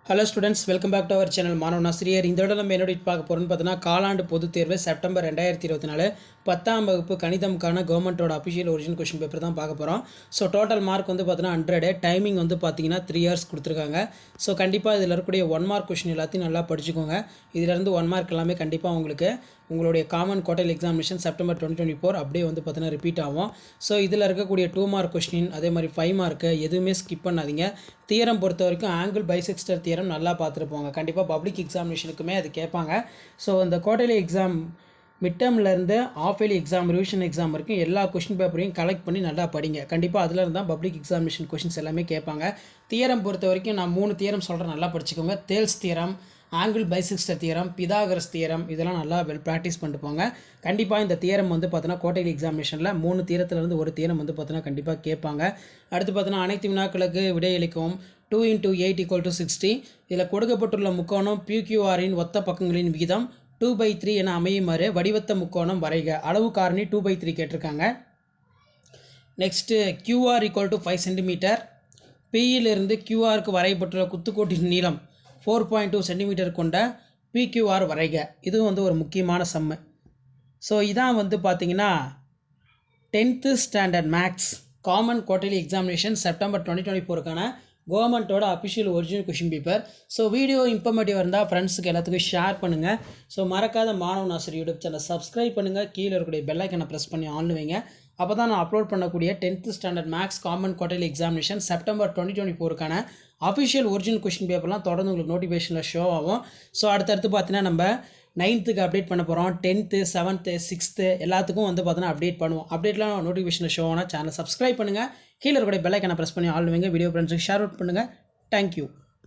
Hello students, welcome back to our channel மாணவன் ஆசிரியர். இந்த விட நம்ம என்னோட பார்க்க போகிறோம்னு பார்த்தீங்கன்னா, காலாண்டு பொதுத் தேர்வு செப்டம்பர் 2024 10ஆம் வகுப்பு கணிதம்கான கவர்மெண்ட்டோட அஃபிஷியல் ஒரிஜினல் கொஷின் பேப்பர் தான் பார்க்க போகிறோம். ஸோ டோட்டல் மார்க் வந்து பார்த்தீங்கன்னா 100, டைமிங் வந்து பார்த்தீங்கன்னா 3 hours கொடுத்துருக்காங்க. ஸோ கண்டிப்பாக இதில் இருக்கக்கூடிய 1 mark கொஷின் எல்லாத்தையும் நல்லா படிச்சுக்கோங்க. இதிலேருந்து 1 mark எல்லாமே கண்டிப்பாக உங்களுக்கு உங்களுடைய காமன் குவார்டர்லி எக்ஸாமினேஷன் செப்டம்பர் 2024 அப்படியே வந்து பார்த்தீங்கன்னா ரிப்பீட் ஆகும். ஸோ இதில் இருக்கக்கூடிய 2 mark கொஷின், அதே மாதிரி 5 mark எதுவுமே ஸ்கிப் பண்ணாதீங்க. தியரம் பொறுத்த வரைக்கும் ஆங்கிள் பைசெக்டர் தியரம் நல்லா பார்த்துருப்போங்க. கண்டிப்பாக பப்ளிக் எக்ஸாமினேஷனுக்குமே அது கேட்பாங்க. ஸோ இந்த குவார்டர்லி எக்ஸாம் மிட் டேர்ம்லேருந்து half yearly exam, revision exam வரைக்கும் எல்லா கொஷின் பேப்பரையும் கலெக்ட் பண்ணி நல்லா படிங்க. கண்டிப்பாக அதில் இருந்தால் பப்ளிக் எக்ஸாமினேஷன் கொஷின்ஸ் எல்லாமே கேட்பாங்க. தியரம் பொறுத்த வரைக்கும் நான் 3 தியரம் சொல்கிறேன், நல்லா படிச்சுக்கோங்க. தேல்ஸ் theorem, angle bisector theorem, Pythagoras theorem, இதெல்லாம் நல்லா ப்ராக்டிஸ் பண்ணிட்டு போங்க. கண்டிப்பாக இந்த தியரம் வந்து பார்த்தீங்கன்னா குவார்டர்லி எக்ஸாமினேஷனில் 3 தியரத்துலேருந்து ஒரு தியரம் வந்து பார்த்தீங்கன்னா கண்டிப்பாக கேட்பாங்க. அடுத்து பார்த்தீங்கன்னா அனைத்து வினாக்களுக்கு விடையளிக்கவும் 2 × 8 = 60. இதில் கொடுக்கப்பட்டுள்ள முக்கோணம் PQRஇன் ஒத்த பக்கங்களின் விகிதம் 2/3 என அமையுமாறு வடிவத்த முக்கோணம் வரைக. அளவு காரணி 2/3 கேட்டிருக்காங்க. Next QR = 5 cm. Pயிலிருந்து QRக்கு வரையப்பட்டுள்ள குத்துக்கோட்டின் நீளம் 4.2 cm கொண்ட PQR வரைக. இதுவும் வந்து ஒரு முக்கியமான சம்மு. ஸோ இதான் வந்து பார்த்தீங்கன்னா 10th standard maths common quarterly examination September 2024க்கான கவர்மெண்ட்டோட official original question paper. So video informative இருந்தால் ஃப்ரெண்ட்ஸுக்கு எல்லாத்துக்கும் ஷேர் பண்ணுங்கள். ஸோ மறக்காத மாணவன் ஆசிரியர் யூடியூப் சேனல் சப்ஸ்கிரைப் பண்ணுங்கள். கீழே இருக்கக்கூடிய பெல் ஐக்கனை ப்ரெஸ் பண்ணி ஆன் வைங்க. அப்போ தான் நான் அப்லோட் பண்ணக்கூடிய 10th standard maths common quarterly examination September 2024க்கான அஃபிஷியல் ஒரிஜினல் கொஷின் பேப்பர்லாம் தொடர்ந்து உங்களுக்கு நோட்டிஃபிகேஷனில் ஷோ ஆகும். ஸோ அடுத்தடுத்து பார்த்தீங்கன்னா நம்ம 9th அப்டேட் பண்ண போகிறோம். 10th, 7th, 6th எல்லாத்துக்கும் வந்து பார்த்தீங்கன்னா அப்டேட் பண்ணுவோம். அப்டேட்லாம் நோட்டிஃபிகேஷனில் ஷோ ஆனால் சேனல் சப்ஸ்கிரைப் பண்ணுங்கள். கீழே இருக்கக்கூடிய பெல் ஐக்கனை ப்ரெஸ் பண்ணி ஆல் வைங்க. வீடியோ ஃப்ரெண்ட்ஸுக்கு ஷேர் அவுட் பண்ணுங்கள். தேங்க்யூ.